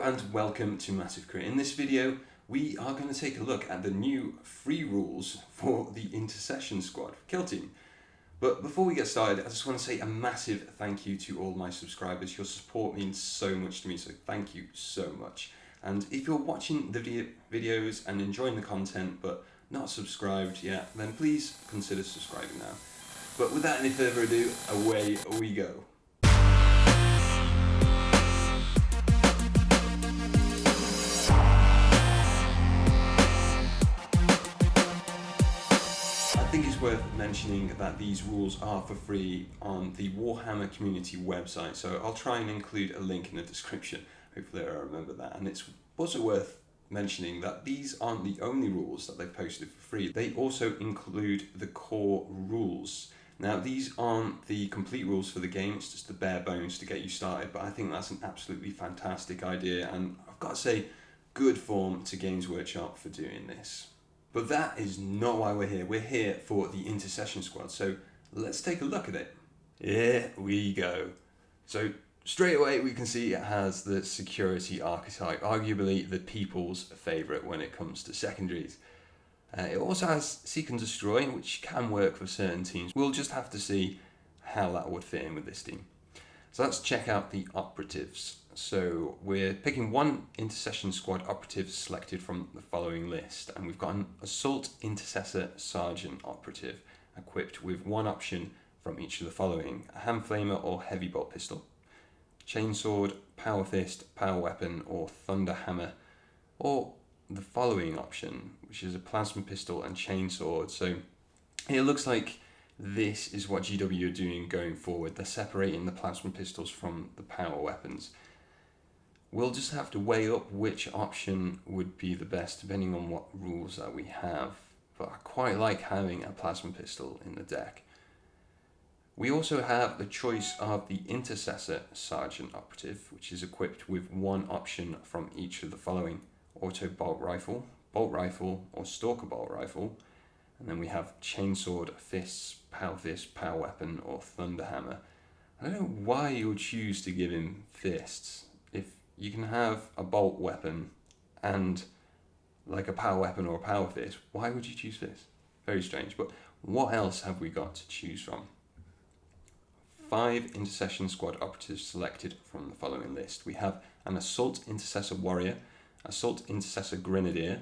Hello and welcome to Massive Career. In this video, we are going to take a look at the new free rules for the Intersession squad kill team. But before we get started, I just want to say a massive thank you to all my subscribers. Your support means so much to me, so thank you so much. And if you're watching the videos and enjoying the content but not subscribed yet, then please consider subscribing now. But without any further ado, away we go. I think it's worth mentioning that these rules are for free on the Warhammer community website, so I'll try and include a link in the description. Hopefully I remember that. And it's also worth mentioning that these aren't the only rules that they've posted for free. They also include the core rules. Now these aren't the complete rules for the game, it's just the bare bones to get you started, but I think that's an absolutely fantastic idea, and I've got to say, good form to Games Workshop for doing this. But that is not why we're here. We're here for the Intersession squad, so let's take a look at it. Here we go. So straight away we can see it has the security archetype, arguably the people's favourite when it comes to secondaries. It also has Seek and Destroy, which can work for certain teams. We'll just have to see how that would fit in with this team. So let's check out the operatives. So we're picking one Intersession squad operative selected from the following list, and we've got an Assault Intercessor Sergeant operative equipped with one option from each of the following: a hand flamer or heavy bolt pistol, chainsword, power fist, power weapon, or thunder hammer, or the following option, which is a plasma pistol and chainsword. So it looks like this is what GW are doing going forward. They're separating the plasma pistols from the power weapons. We'll just have to weigh up which option would be the best depending on what rules that we have, but I quite like having a plasma pistol in the deck. We also have the choice of the Intercessor Sergeant operative, which is equipped with one option from each of the following: auto bolt rifle, or stalker bolt rifle, and then we have chainsword, fists, power weapon, or thunder hammer. I don't know why you would choose to give him fists. If you can have a bolt weapon and like a power weapon or a power fist, why would you choose this? Very strange. But what else have we got to choose from? 5 Intercession squad operatives selected from the following list. We have an Assault Intercessor Warrior, Assault Intercessor Grenadier,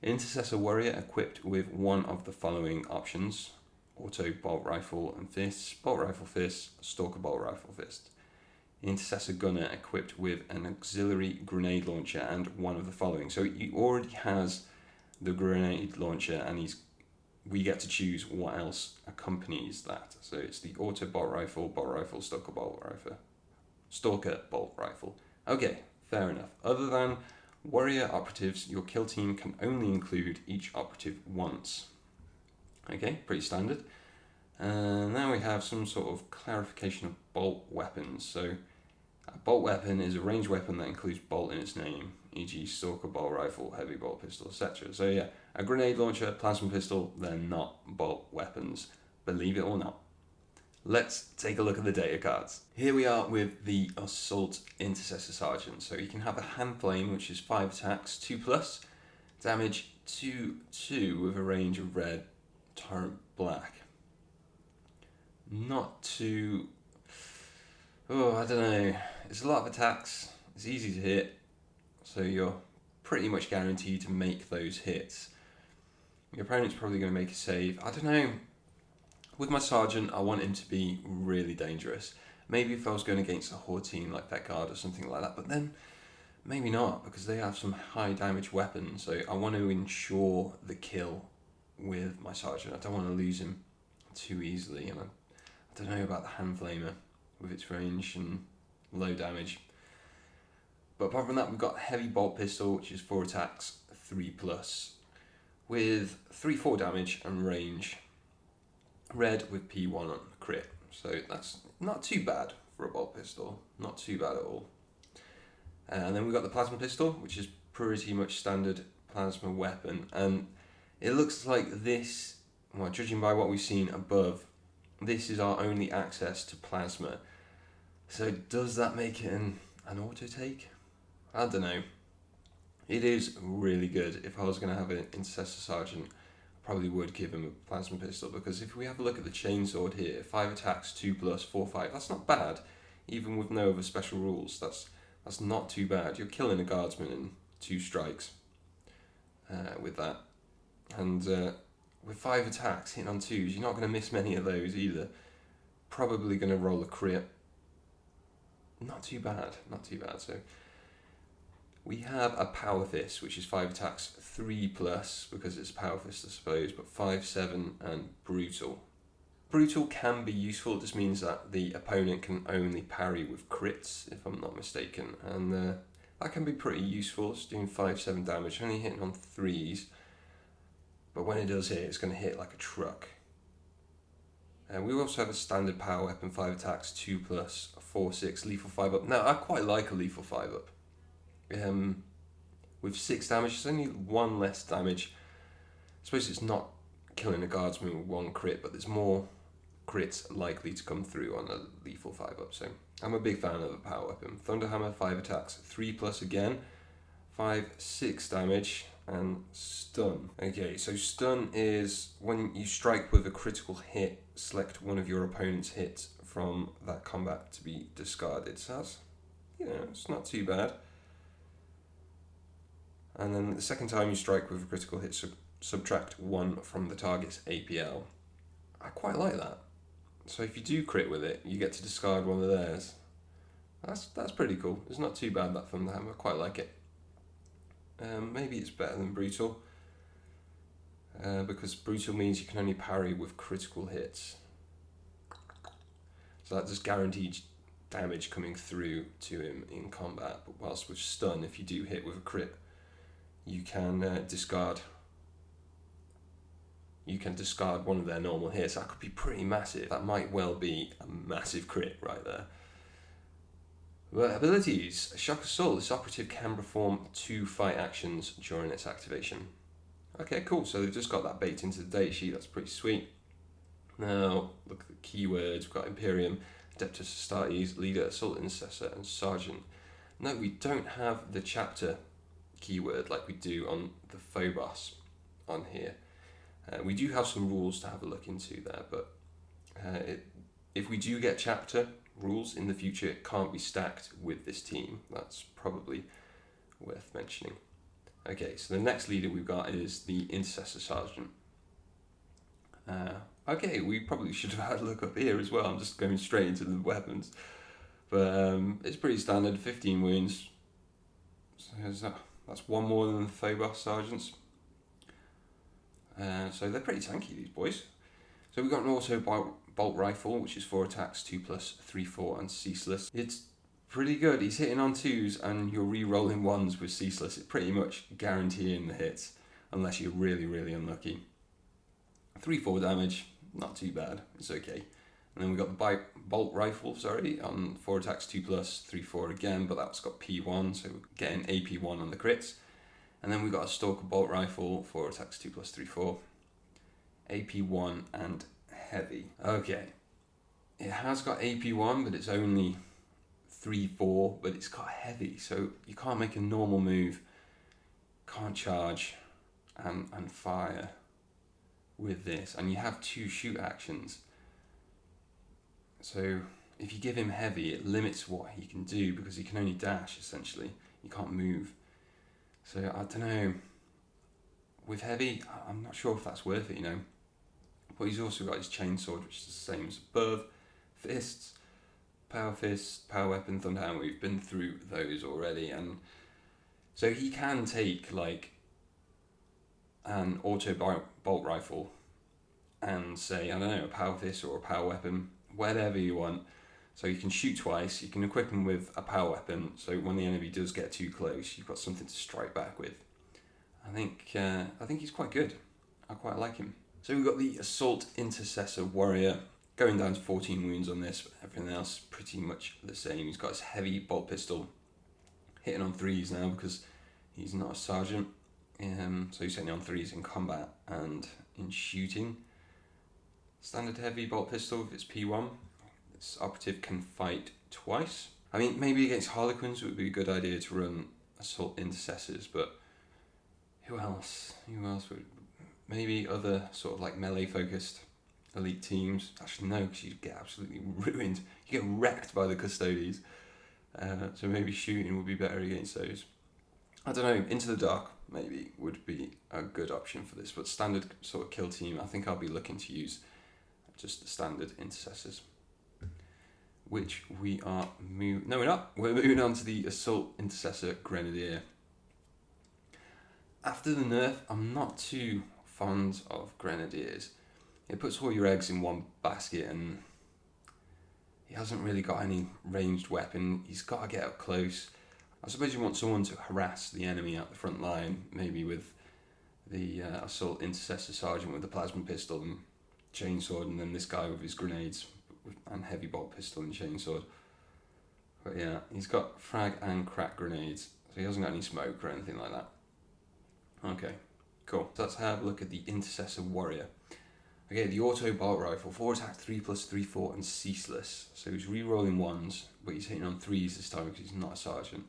Intercessor Warrior equipped with one of the following options: auto bolt rifle and fists, bolt rifle fist, stalker bolt rifle fist. Intercessor Gunner equipped with an auxiliary grenade launcher and one of the following. So he already has the grenade launcher, and we get to choose what else accompanies that. So it's the auto bolt rifle, stalker bolt rifle. Okay, fair enough. Other than warrior operatives, your kill team can only include each operative once. Okay, pretty standard. And now we have some sort of clarification of bolt weapons. So a bolt weapon is a ranged weapon that includes bolt in its name, e.g. stalker bolt rifle, heavy bolt pistol, etc. So yeah, a grenade launcher, plasma pistol, they're not bolt weapons, believe it or not. Let's take a look at the data cards. Here we are with the Assault Intercessor Sergeant. So you can have a hand flame, which is 5 attacks, 2+, damage 2/2 with a range of red, torrent black. Not too... I don't know. It's a lot of attacks, it's easy to hit, so you're pretty much guaranteed to make those hits. Your opponent's probably going to make a save. I don't know. With my Sergeant, I want him to be really dangerous. Maybe if I was going against a horde team like Pet Guard or something like that, but then maybe not, because they have some high damage weapons, so I want to ensure the kill with my Sergeant. I don't want to lose him too easily, and I don't know about the hand flamer with its range and low damage. But apart from that, we've got heavy bolt pistol, which is 4 attacks, 3+, with 3/4 damage and range. Red with P1 on crit, so that's not too bad for a bolt pistol, not too bad at all. And then we've got the plasma pistol, which is pretty much standard plasma weapon, and it looks like this, well, judging by what we've seen above, this is our only access to plasma. So does that make it an auto take? I don't know. It is really good. If I was going to have an Intercessor Sergeant, I probably would give him a plasma pistol, because if we have a look at the chainsword here, 5 attacks, 2+, 4/5, that's not bad. Even with no other special rules, that's not too bad. You're killing a guardsman in 2 strikes with that. And with 5 attacks, hitting on 2s, you're not going to miss many of those either. Probably going to roll a crit. Not too bad. So we have a Power Fist, which is 5 attacks, 3+, because it's Power Fist, I suppose, but 5, 7, and Brutal. Brutal can be useful. It just means that the opponent can only parry with crits, if I'm not mistaken, and that can be pretty useful. It's doing 5, 7 damage, only hitting on 3s, but when it does hit, it's going to hit like a truck. We also have a standard power weapon, 5 attacks, 2+, 4, 6, lethal 5-up. Now, I quite like a lethal 5-up. With 6 damage, it's only 1 less damage. I suppose it's not killing a guardsman with 1 crit, but there's more crits likely to come through on a lethal 5-up. So I'm a big fan of a power weapon. Thunderhammer, 5 attacks, 3+ again, 5, 6 damage, and stun. Okay, so stun is when you strike with a critical hit, select one of your opponent's hits from that combat to be discarded. So that's, it's not too bad. And then the second time you strike with a critical hit, subtract 1 from the target's APL. I quite like that. So if you do crit with it, you get to discard one of theirs. That's pretty cool. It's not too bad, that Thunderhammer. I quite like it. Maybe it's better than Brutal, because Brutal means you can only parry with critical hits. So that just guarantees damage coming through to him in combat. But whilst with stun, if you do hit with a crit, you can discard. You can discard one of their normal hits. That could be pretty massive. That might well be a massive crit right there. Abilities. Shock Assault. This operative can perform 2 fight actions during its activation. Okay, cool. So they've just got that baked into the data sheet. That's pretty sweet. Now, look at the keywords. We've got Imperium, Adeptus Astartes, Leader, Assault Intercessor, and Sergeant. No, we don't have the chapter keyword like we do on the Phobos on here. We do have some rules to have a look into there, but if we do get chapter rules in the future, it can't be stacked with this team. That's probably worth mentioning. Okay, so the next leader we've got is the Intercessor Sergeant. Okay, we probably should have had a look up here as well. I'm just going straight into the weapons. But it's pretty standard, 15 wounds. So that's 1 more than the Phobos Sergeants. So they're pretty tanky, these boys. So we've got an auto bolt rifle, which is 4 attacks, 2+, 3, 4, and ceaseless. It's pretty good. He's hitting on 2s, and you're re-rolling 1s with ceaseless. It's pretty much guaranteeing the hits, unless you're really, really unlucky. 3, 4 damage, not too bad. It's okay. And then we've got the bolt rifle, on 4 attacks, 2+, 3, 4 again, but that's got P1, so we're getting AP1 on the crits. And then we've got a Stalker bolt rifle, 4 attacks, 2+, 3, 4. AP1 and heavy. Okay. It has got AP1, but it's only 3, 4, but it's got heavy, so you can't make a normal move, can't charge and fire with this. And you have 2 shoot actions. So if you give him heavy, it limits what he can do, because he can only dash, essentially. You can't move. So I don't know. With heavy, I'm not sure if that's worth it, But he's also got his chainsword, which is the same as above. Fists, power fist, power weapon, thunderhammer. We've been through those already, and so he can take like an auto bolt rifle and say, I don't know, a power fist or a power weapon, whatever you want. So you can shoot twice. You can equip him with a power weapon, so when the enemy does get too close, you've got something to strike back with. I think he's quite good. I quite like him. So we've got the Assault Intercessor Warrior, going down to 14 wounds on this, but everything else pretty much the same. He's got his heavy bolt pistol, hitting on 3s now because he's not a sergeant. So he's hitting on 3s in combat and in shooting. Standard heavy bolt pistol with its P1. This operative can fight twice. I mean, maybe against Harlequins it would be a good idea to run assault intercessors, but who else? Who else would? Maybe other sort of like melee focused elite teams. Actually, no, because you get absolutely ruined. You get wrecked by the custodies. So maybe shooting would be better against those. I don't know. Into the Dark maybe would be a good option for this, but standard sort of kill team, I think I'll be looking to use just the standard intercessors. Which we are no, we're not. We're moving on to the Assault Intercessor Grenadier. After the nerf, I'm not too fond of Grenadiers. It puts all your eggs in one basket, and he hasn't really got any ranged weapon. He's got to get up close. I suppose you want someone to harass the enemy at the front line, maybe with the Assault Intercessor Sergeant with the plasma pistol and chainsword, and then this guy with his grenades and heavy bolt pistol and chainsword. But yeah, he's got frag and crack grenades, so he hasn't got any smoke or anything like that. Okay, cool. So let's have a look at the Intercessor Warrior. Okay, the auto bolt rifle, 4 attack, 3+3/4, and ceaseless. So he's re-rolling 1s, but he's hitting on 3s this time because he's not a sergeant.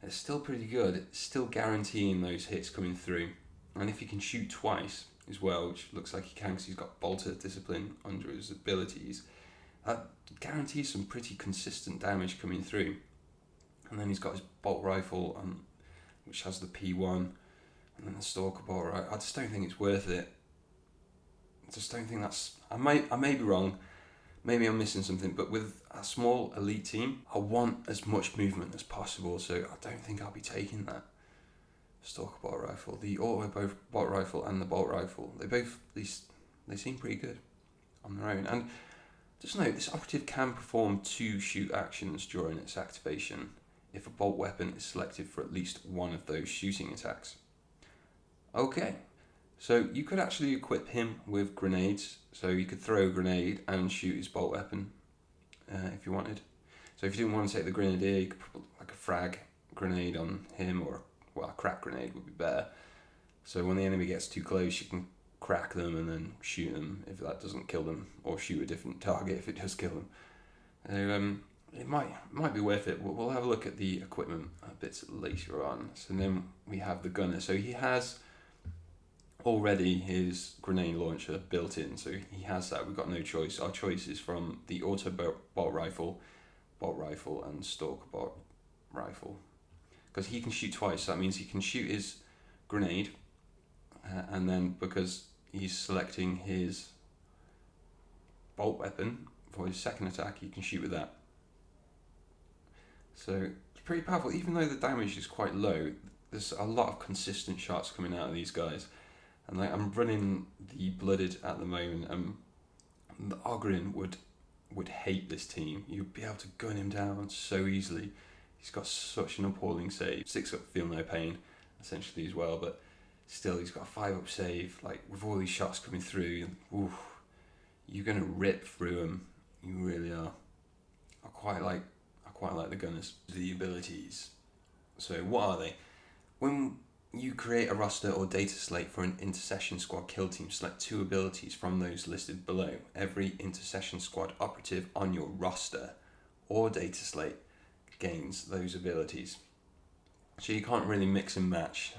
It's still pretty good. It's still guaranteeing those hits coming through. And if he can shoot twice as well, which looks like he can because he's got bolter discipline under his abilities, that guarantees some pretty consistent damage coming through. And then he's got his bolt rifle, which has the P1, and then the Stalker bolt rifle. I just don't think it's worth it. I just don't think that's... I may be wrong. Maybe I'm missing something, but with a small elite team, I want as much movement as possible, so I don't think I'll be taking that Stalker bolt rifle. The auto bolt rifle and the bolt rifle, they both, at least, they seem pretty good on their own. And just note, this operative can perform 2 shoot actions during its activation if a bolt weapon is selected for at least one of those shooting attacks. Okay, so you could actually equip him with grenades, so you could throw a grenade and shoot his bolt weapon if you wanted. So if you didn't want to take the Grenadier, you could put like a frag grenade on him, or a crack grenade would be better. So when the enemy gets too close, you can crack them and then shoot them if that doesn't kill them, or shoot a different target if it does kill them. So, it might be worth it. We'll have a look at the equipment a bit later on. So then we have the gunner. So he has already his grenade launcher built in, so he has that. We've got no choice. Our choice is from the auto bolt rifle, and Stalker bolt rifle, because he can shoot twice. So that means he can shoot his grenade, and then because he's selecting his bolt weapon for his second attack, he can shoot with that. So it's pretty powerful. Even though the damage is quite low, there's a lot of consistent shots coming out of these guys. And like, I'm running the Blooded at the moment, and the Ogren would hate this team. You'd be able to gun him down so easily. He's got such an appalling save. 6 up, feel no pain, essentially, as well. But still, he's got a 5 up save. Like, with all these shots coming through, you're gonna rip through them. You really are. I quite like the gunners. The abilities. So what are they? When you create a roster or data slate for an Intersession squad kill team, select 2 abilities from those listed below. Every Intersession squad operative on your roster or data slate gains those abilities. So you can't really mix and match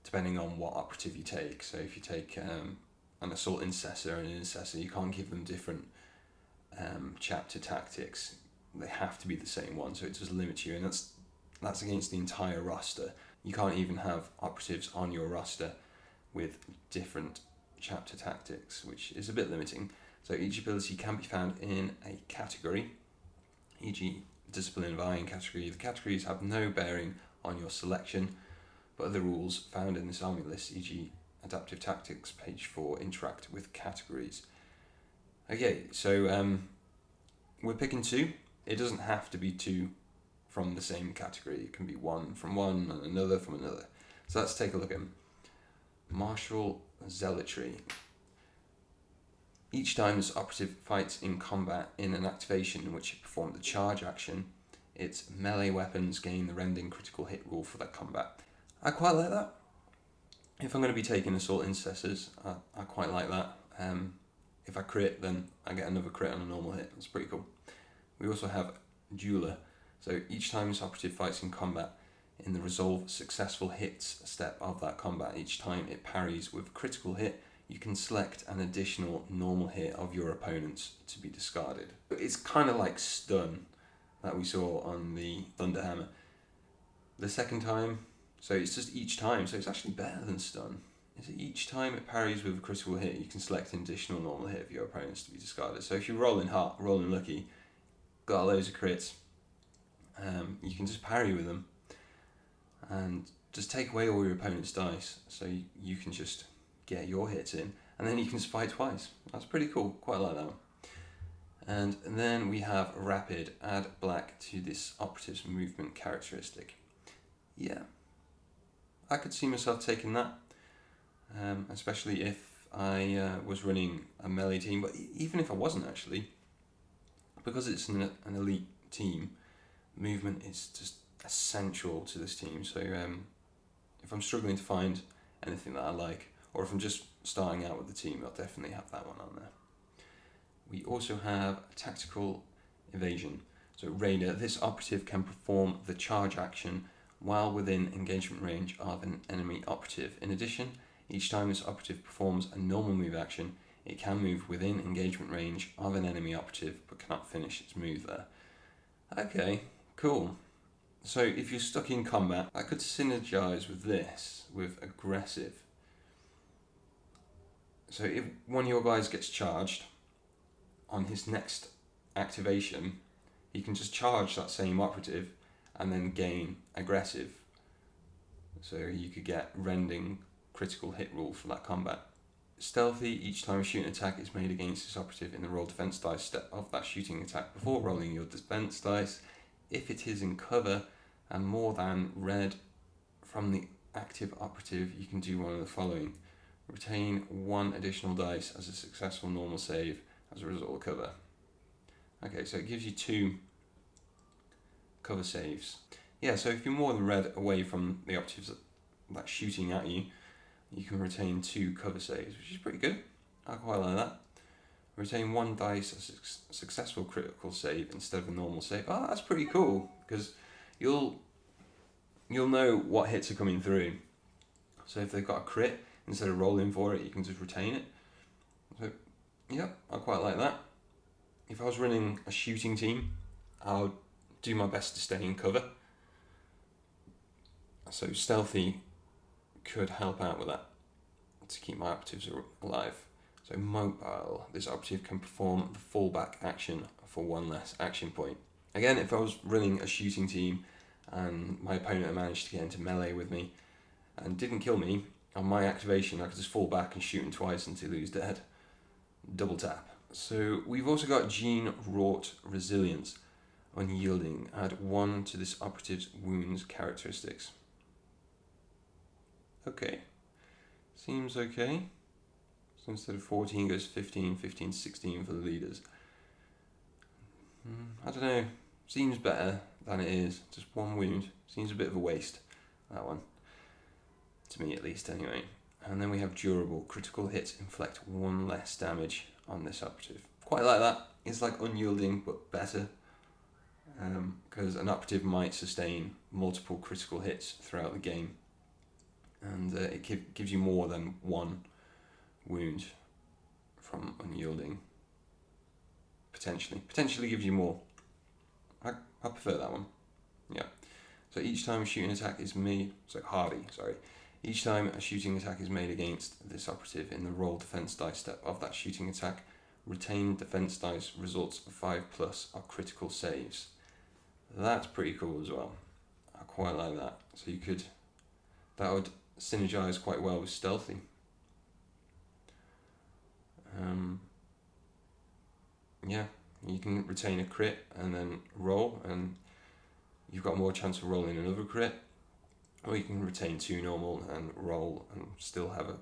depending on what operative you take. So if you take an Assault Intercessor and an Intercessor, you can't give them different chapter tactics. They have to be the same one, so it does limit you, and that's against the entire roster. You can't even have operatives on your roster with different chapter tactics, which is a bit limiting. So each ability can be found in a category, e.g. Discipline of Iron category. The categories have no bearing on your selection, but other rules found in this army list, e.g. Adaptive Tactics, page 4, interact with categories. Okay, so we're picking 2. It doesn't have to be 2 from the same category. It can be 1 from one and another from another. So let's take a look at them. Martial Zealotry. Each time this operative fights in combat in an activation in which it performed a charge action, its melee weapons gain the rending critical hit rule for that combat. I quite like that. If I'm going to be taking Assault Intercessors, I quite like that. If I crit, then I get another crit on a normal hit. That's pretty cool. We also have Jeweler. So each time this operative fights in combat, in the resolve successful hits step of that combat. Each time it parries with a critical hit, you can select an additional normal hit of your opponent's to be discarded. It's kind of like stun that we saw on the Thunderhammer. The second time, so it's just each time, so it's actually better than stun. Is it each time it parries with a critical hit, you can select an additional normal hit of your opponent's to be discarded. So if you're rolling hot, rolling lucky, got loads of crits, you can just parry with them and just take away all your opponent's dice, so you can just get your hits in, and then you can just fight twice. That's pretty cool, quite like that one. And then we have rapid, add black to this operative's movement characteristic. Yeah, I could see myself taking that, especially if I was running a melee team, but even if I wasn't actually, because it's an elite team, movement is just essential to this team. So if I'm struggling to find anything that I like, or if I'm just starting out with the team, I'll definitely have that one on there. We also have tactical evasion. So Raider, this operative can perform the charge action while within engagement range of an enemy operative. In addition, each time this operative performs a normal move action, it can move within engagement range of an enemy operative but cannot finish its move there. Okay, cool. So if you're stuck in combat, I could synergize with this, with aggressive. So if one of your guys gets charged, on his next activation, he can just charge that same operative and then gain aggressive. So you could get rending critical hit rule for that combat. Stealthy, each time a shooting attack is made against this operative in the roll defense dice step of that shooting attack before rolling your defense dice, if it is in cover and more than red from the active operative, you can do one of the following. Retain one additional dice as a successful normal save as a result of cover. Okay, so it gives you 2 cover saves. Yeah, so if you're more than red away from the operatives that's shooting at you, you can retain 2 cover saves, which is pretty good. I quite like that. Retain 1 dice as a successful critical save instead of a normal save. Oh, that's pretty cool, because you'll know what hits are coming through. So if they've got a crit, instead of rolling for it, you can just retain it. So yeah, I quite like that. If I was running a shooting team, I would do my best to stay in cover. So stealthy could help out with that to keep my operatives alive. So mobile, this operative can perform the fallback action for 1 less action point. Again, if I was running a shooting team and my opponent managed to get into melee with me and didn't kill me, on my activation I could just fall back and shoot him twice until he was dead. Double tap. So we've also got Gene Wrought Resilience. Unyielding, add 1 to this operative's wounds characteristics. Okay, seems okay. So instead of 14 goes 15, 15, 16 for the leaders. I don't know, seems better than it is. Just 1 wound, seems a bit of a waste, that one. To me at least anyway. And then we have durable, critical hits inflict 1 less damage on this operative. Quite like that. It's like unyielding but better, because an operative might sustain multiple critical hits throughout the game, and it gives you more than 1 wound from unyielding. Potentially gives you more. I prefer that one. Yeah. So each time a shooting attack is made, each time a shooting attack is made against this operative in the roll defense dice step of that shooting attack, retain defense dice results of 5+ are critical saves. That's pretty cool as well. I quite like that. So that would synergize quite well with stealthy. Yeah, you can retain a crit and then roll, and you've got more chance of rolling another crit. Or you can retain 2 normal and roll and still have a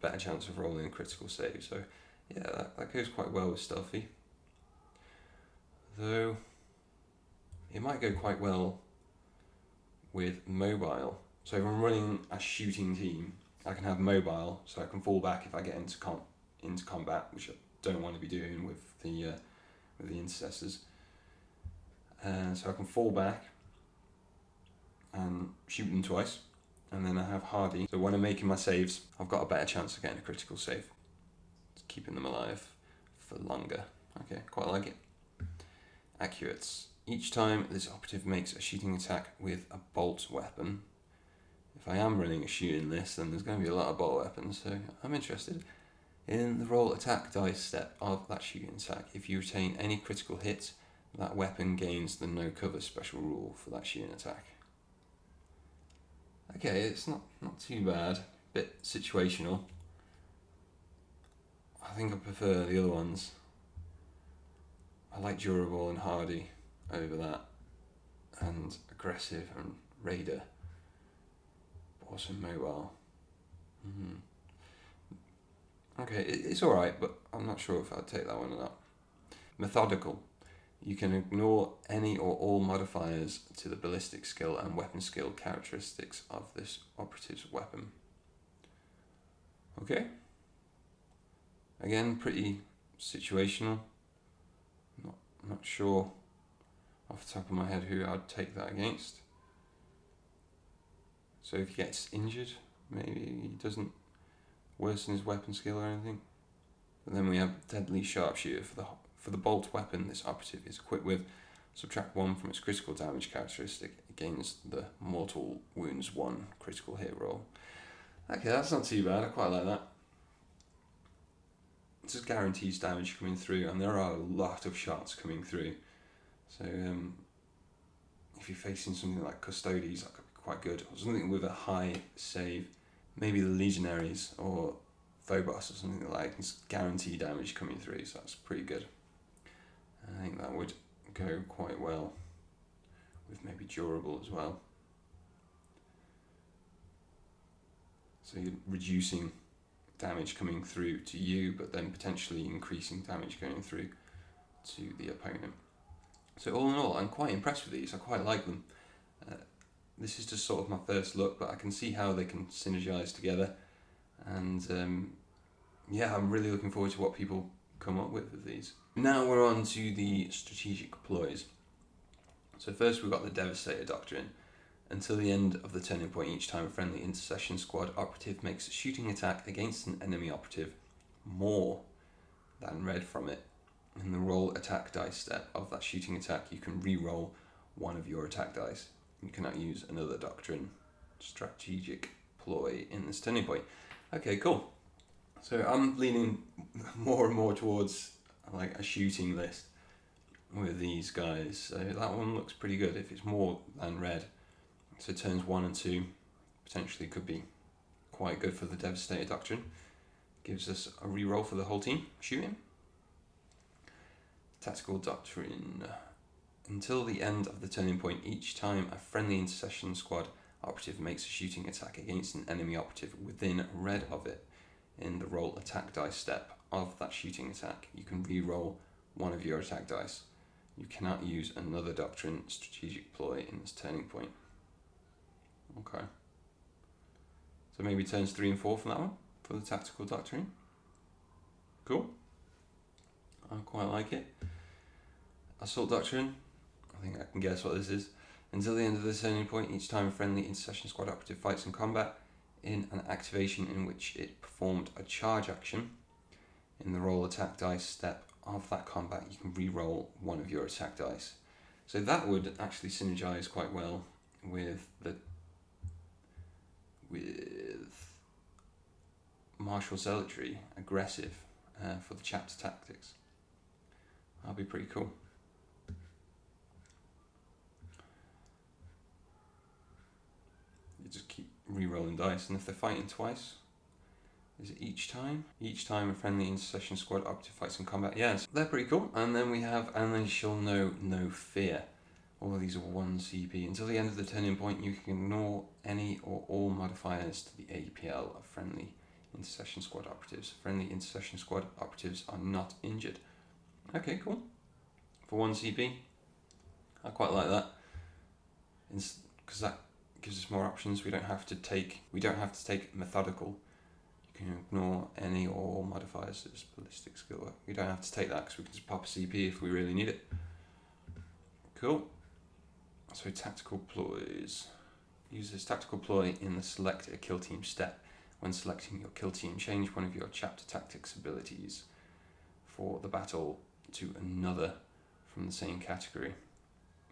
better chance of rolling a critical save. So yeah, that goes quite well with stealthy. Though it might go quite well with mobile. So if I'm running a shooting team, I can have mobile, so I can fall back if I get into combat, which I don't want to be doing with the intercessors. So I can fall back and shoot them twice. And then I have hardy, so when I'm making my saves, I've got a better chance of getting a critical save. It's keeping them alive for longer. Okay, quite like it. Accurates. Each time this operative makes a shooting attack with a bolt weapon. If I am running a shooting list, then there's going to be a lot of bolt weapons, so I'm interested. In the roll attack dice step of that shooting attack, if you retain any critical hits, that weapon gains the no cover special rule for that shooting attack. Okay, it's not too bad. Bit situational. I think I prefer the other ones. I like durable and hardy over that, and aggressive and raider. But also mobile. Okay, it's alright, but I'm not sure if I'd take that one or not. Methodical. You can ignore any or all modifiers to the ballistic skill and weapon skill characteristics of this operative's weapon. Okay. Again, pretty situational. Not sure off the top of my head who I'd take that against. So if he gets injured, maybe he doesn't worsen his weapon skill or anything. But then we have deadly sharpshooter. For the bolt weapon this operative is equipped with, subtract 1 from its critical damage characteristic against the mortal wounds 1 critical hit roll. Okay, that's not too bad. I quite like that. It just guarantees damage coming through, and there are a lot of shots coming through. So if you're facing something like Custodes, that could be quite good. Or something with a high save, maybe the Legionaries or Phobos or something like that. It's guaranteed damage coming through, so that's pretty good. I think that would go quite well with maybe durable as well. So you're reducing damage coming through to you, but then potentially increasing damage going through to the opponent. So all in all, I'm quite impressed with these. I quite like them. This is just sort of my first look, but I can see how they can synergize together. And yeah, I'm really looking forward to what people come up with these. Now we're on to the strategic ploys. So first we've got the Devastator Doctrine. Until the end of the turning point, each time a friendly Intersession squad operative makes a shooting attack against an enemy operative, more than read from it. In the roll attack dice step of that shooting attack, you can re-roll one of your attack dice. You cannot use another Doctrine strategic ploy in this turning point. Okay, cool. So I'm leaning more and more towards like a shooting list with these guys. So that one looks pretty good if it's more than red. So turns 1 and 2 potentially could be quite good for the Devastator Doctrine. Gives us a reroll for the whole team shooting. Tactical Doctrine. Until the end of the turning point, each time a friendly Intersession squad operative makes a shooting attack against an enemy operative within red of it, in the roll attack dice step of that shooting attack, you can re-roll one of your attack dice. You cannot use another Doctrine strategic ploy in this turning point. Okay. So maybe turns 3 and 4 from that one, for the Tactical Doctrine. Cool. I quite like it. Assault Doctrine. I think I can guess what this is. Until the end of the turning point, each time a friendly Intersession squad operative fights in combat, in an activation in which it performed a charge action, in the roll attack dice step of that combat, you can re-roll one of your attack dice. So that would actually synergize quite well with Martial Zealotry, aggressive, for the chapter tactics. That'll be pretty cool. You just keep re-rolling dice, and if they're fighting twice, is it each time? Each time a friendly Intersession squad operative fights in combat. Yes, they're pretty cool. And then we have, and they shall know no fear. All of these are 1 CP. Until the end of the turning point, you can ignore any or all modifiers to the APL of friendly Intersession squad operatives. Friendly Intersession squad operatives are not injured. Okay, cool. For 1 CP, I quite like that. Because that gives us more options. We don't have to take methodical. You can ignore any or all modifiers to this ballistic skill. We don't have to take that because we can just pop a CP if we really need it. Cool. So tactical ploys. Use this tactical ploy in the select a kill team step. When selecting your kill team, change one of your chapter tactics abilities for the battle to another from the same category.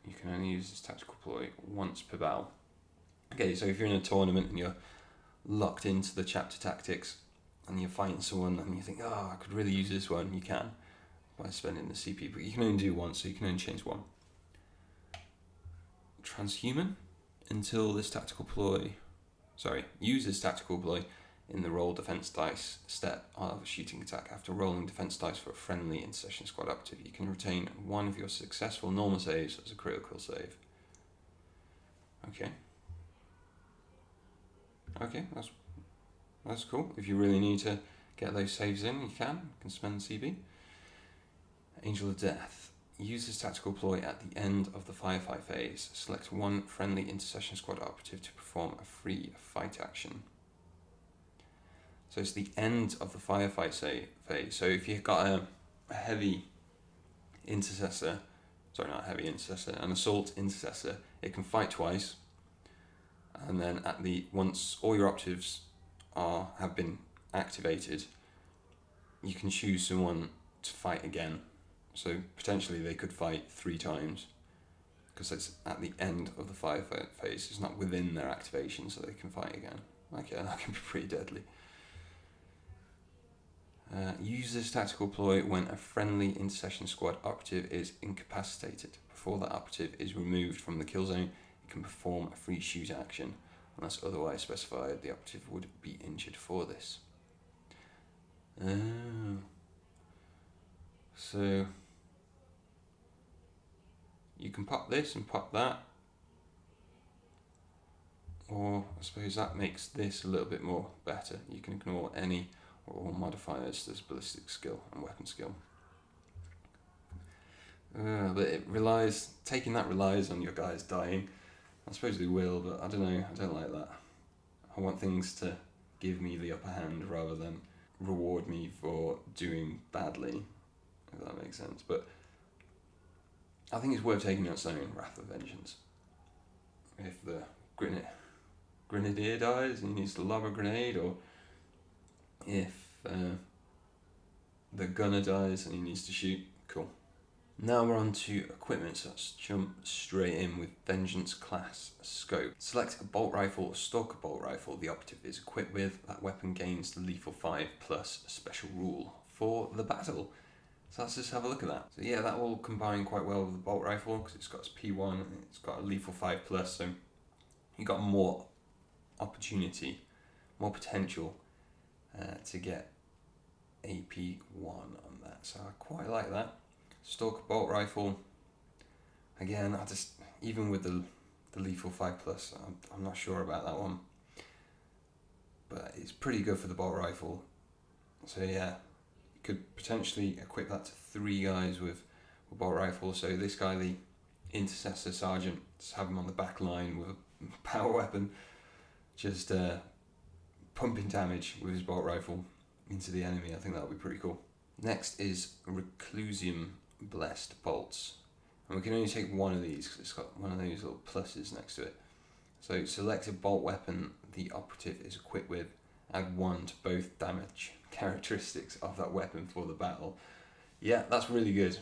You can only use this tactical ploy once per battle. Okay, so if you're in a tournament and you're locked into the chapter tactics and you're fighting someone and you think, oh, I could really use this one, you can by spending the CP, but you can only do one, so you can only change one. Transhuman, use this tactical ploy in the roll defense dice step of a shooting attack. After rolling defense dice for a friendly Intersession squad operative, you can retain one of your successful normal saves as a critical save. Okay, that's cool. If you really need to get those saves in, you can spend the CB. Angel of Death. Use this tactical ploy at the end of the firefight phase. Select one friendly Intersession squad operative to perform a free fight action. So it's the end of the firefight phase. So if you've got a heavy intercessor, an assault intercessor, it can fight twice, and then once all your operatives have been activated, you can choose someone to fight again. So potentially they could fight 3 times, because it's at the end of the firefight phase. It's not within their activation, so they can fight again. Okay, that can be pretty deadly. Use this tactical ploy when a friendly Intersession squad operative is incapacitated. Before that operative is removed from the kill zone, it can perform a free shoot action. Unless otherwise specified, the operative would be injured for this. So you can pop this and pop that, or I suppose that makes this a little bit more better. You can ignore any or all modifiers. There's ballistic skill and weapon skill. But taking that relies on your guys dying. I suppose they will, but I don't know, I don't like that. I want things to give me the upper hand rather than reward me for doing badly, if that makes sense. But I think it's worth taking its own Wrath of Vengeance. If the grenadier dies and he needs to lob a grenade, or if the gunner dies and he needs to shoot, cool. Now we're on to equipment, so let's jump straight in with Vengeance class scope. Select a bolt rifle or stalker bolt rifle the operative is equipped with. That weapon gains the lethal 5 plus special rule for the battle. So let's just have a look at that. So yeah, that will combine quite well with the bolt rifle because it's got its P1 and it's got a lethal 5 plus, so you got more opportunity, more potential to get AP1 on that. So I quite like that. Stalker bolt rifle, again, even with the lethal 5 plus, I'm not sure about that one, but it's pretty good for the bolt rifle. So yeah, you could potentially equip that to 3 guys with bolt rifle. So this guy, the Intercessor Sergeant, just have him on the back line with a power weapon, just pumping damage with his bolt rifle into the enemy. I think that would be pretty cool. Next is Reclusium Blessed Bolts, and we can only take one of these because it's got one of those little pluses next to it. So select a bolt weapon the operative is equipped with, add 1 to both damage characteristics of that weapon for the battle. Yeah, that's really good.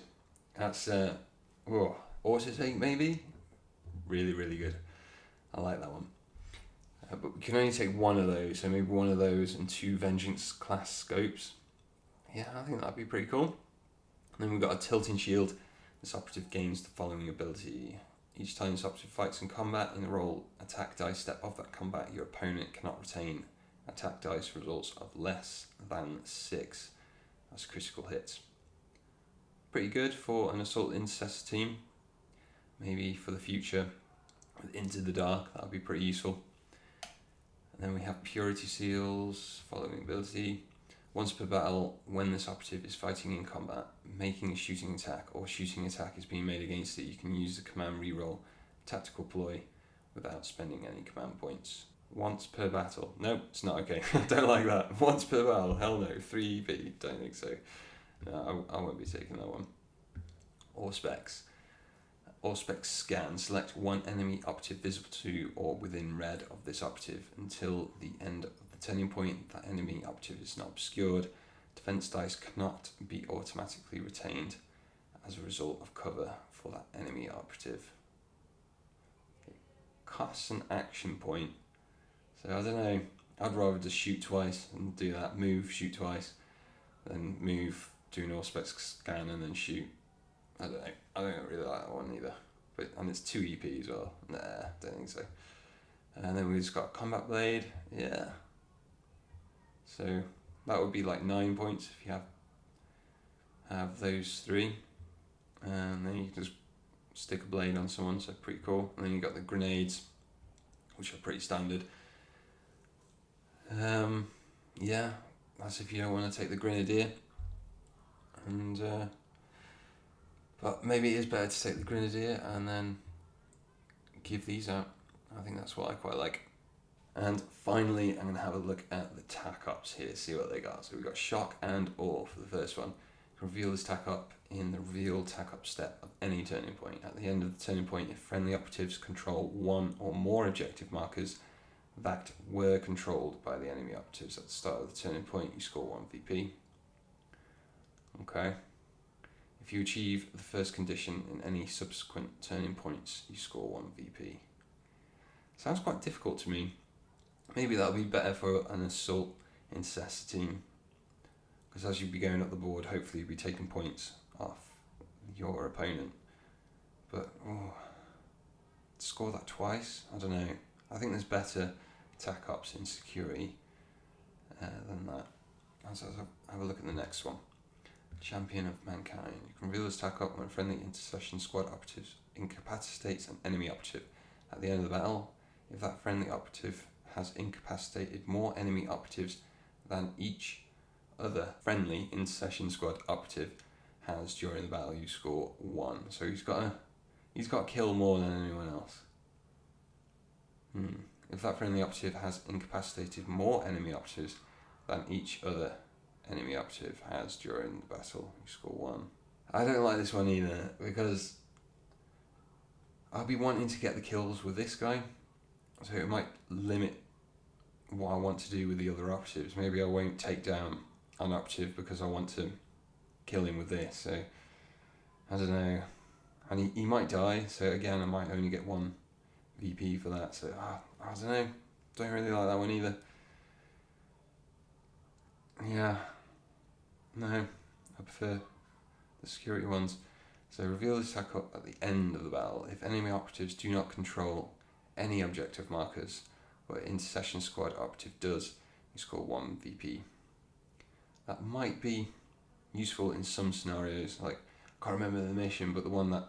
That's auto take maybe, really good. I like that one. But we can only take 1 of those, so maybe 1 of those and 2 Vengeance class scopes. Yeah, I think that'd be pretty cool. And then we've got a tilting shield. This operative gains the following ability. Each time this operative fights in combat, in the roll attack dice step of that combat, your opponent cannot retain attack dice results of less than 6. That's critical hits. Pretty good for an assault intercessor team. Maybe for the future with Into the Dark, that would be pretty useful. And then we have Purity Seals, following ability. Once per battle, when this operative is fighting in combat, making a shooting attack, or shooting attack is being made against it, you can use the command reroll tactical ploy without spending any command points. Once per battle. Nope, it's not okay. I don't like that. Once per battle, hell no. 3B, don't think so. No, I won't be taking that one. Or specs. Auspex scan, select one enemy operative visible to or within red of this operative until the end of the turning point. That enemy operative is not obscured. Defense dice cannot be automatically retained as a result of cover for that enemy operative. It costs an action point, so I don't know, I'd rather just shoot twice and do that, move, shoot twice, then move, do an Auspex scan and then shoot. I don't really like that one either. And it's 2 EP as well. Nah, don't think so. And then we've just got Combat Blade, yeah. So that would be like 9 points if you have those 3. And then you can just stick a blade on someone, so pretty cool. And then you got the grenades, which are pretty standard. Yeah, that's if you don't want to take the grenadier. And but maybe it is better to take the grenadier and then give these out. I think that's what I quite like. And finally, I'm going to have a look at the Tackups here, see what they got. So we've got Shock and Awe for the first one. Reveal this Tackup in the reveal Tackup step of any turning point. At the end of the turning point, if friendly operatives control one or more objective markers that were controlled by the enemy operatives at the start of the turning point, you score 1 VP. Okay. If you achieve the first condition in any subsequent turning points, you score 1 VP. Sounds quite difficult to me. Maybe that'll be better for an assault intercessor team, because as you'll be going up the board, hopefully you'll be taking points off your opponent. But to score that twice, I don't know. I think there's better Tackups in security than that. Let's have a look at the next one. Champion of Mankind. You can reveal this Tackup when friendly Intersession squad operatives incapacitates an enemy operative at the end of the battle. If that friendly operative has incapacitated more enemy operatives than each other friendly Intersession squad operative has during the battle, you score 1. So he's got to kill more than anyone else. If that friendly operative has incapacitated more enemy operatives than each other enemy operative has during the battle, you score 1. I don't like this one either, because I'll be wanting to get the kills with this guy, so it might limit what I want to do with the other operatives. Maybe I won't take down an operative because I want to kill him with this, so I don't know. And he might die, so again I might only get 1 VP for that, so I don't know. Don't really like that one either. Yeah, no, I prefer the security ones. So reveal this Tackup at the end of the battle. If enemy operatives do not control any objective markers, but Intersession squad operative does, you score 1 VP. That might be useful in some scenarios, like, I can't remember the mission, but the one that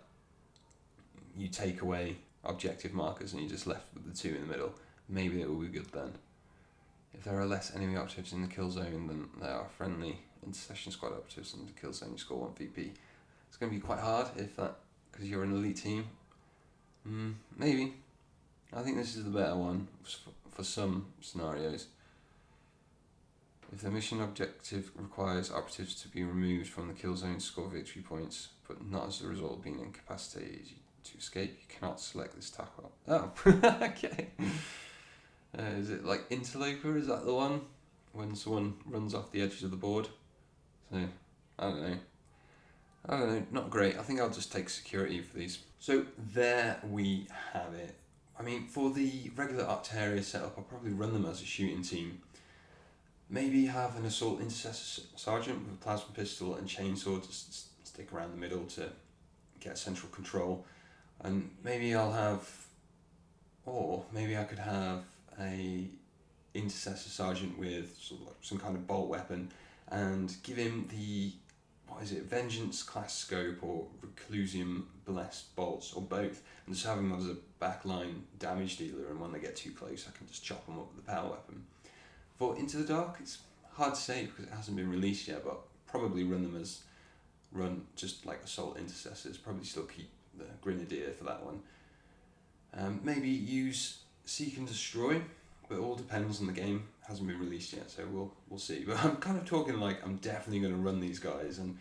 you take away objective markers and you're just left with the 2 in the middle, maybe it will be good then. If there are less enemy operatives in the kill zone than there are friendly Intersession squad operatives in the kill zone, you score 1 VP. It's going to be quite hard if that, because you're an elite team. Maybe. I think this is the better one for some scenarios. If the mission objective requires operatives to be removed from the kill zone to score victory points, but not as a result of being incapacitated to escape, you cannot select this Tackup. Oh, okay. Is it like Interloper? Is that the one? When someone runs off the edges of the board? So, I don't know, not great. I think I'll just take security for these. So there we have it. I mean, for the regular Octaria setup, I'll probably run them as a shooting team. Maybe have an assault intercessor sergeant with a plasma pistol and chainsaw to stick around the middle to get central control. And maybe I'll have, or maybe I could have a intercessor sergeant with sort of like some kind of bolt weapon and give him the, Vengeance class scope or Reclusium blessed bolts, or both, and just have him as a backline damage dealer, and when they get too close I can just chop them up with the power weapon. For Into the Dark, it's hard to say because it hasn't been released yet, but probably run just like assault intercessors, probably still keep the Grenadier for that one. Maybe use Seek and Destroy, but it all depends on the game. It hasn't been released yet, so we'll see. But I'm kind of talking like I'm definitely going to run these guys, and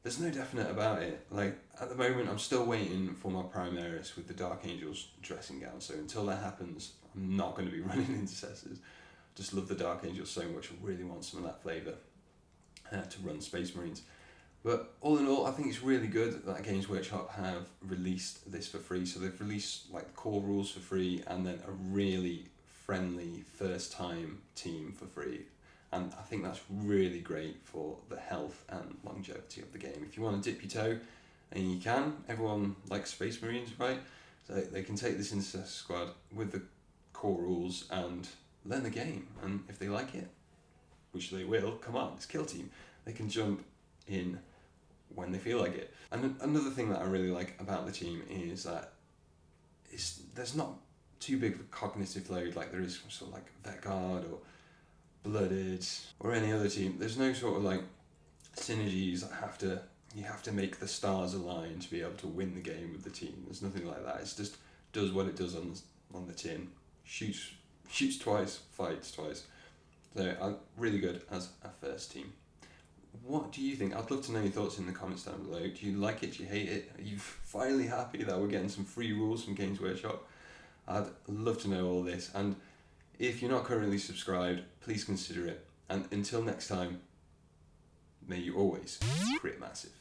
there's no definite about it. Like, at the moment, I'm still waiting for my Primaris with the Dark Angels dressing gown. So until that happens, I'm not going to be running Intercessors. Just love the Dark Angels so much. I really want some of that flavour to run Space Marines. But all in all, I think it's really good that Games Workshop have released this for free. So they've released like the core rules for free, and then a really friendly first time team for free. And I think that's really great for the health and longevity of the game. If you want to dip your toe, and you can, everyone likes Space Marines, right? So they can take this Intercessor squad with the core rules and learn the game. And if they like it, which they will, come on, it's Kill Team. They can jump in when they feel like it. And another thing that I really like about the team is that there's not too big of a cognitive load like there is from sort of like Vet Guard or Blooded or any other team. There's no sort of like synergies that you have to make the stars align to be able to win the game with the team. There's nothing like that. It's just does what it does on the tin. Shoots twice, fights twice. So really good as a first team. What do you think? I'd love to know your thoughts in the comments down below. Do you like it? Do you hate it? Are you finally happy that we're getting some free rules from Games Workshop? I'd love to know all this. And if you're not currently subscribed, please consider it. And until next time, may you always crit massive.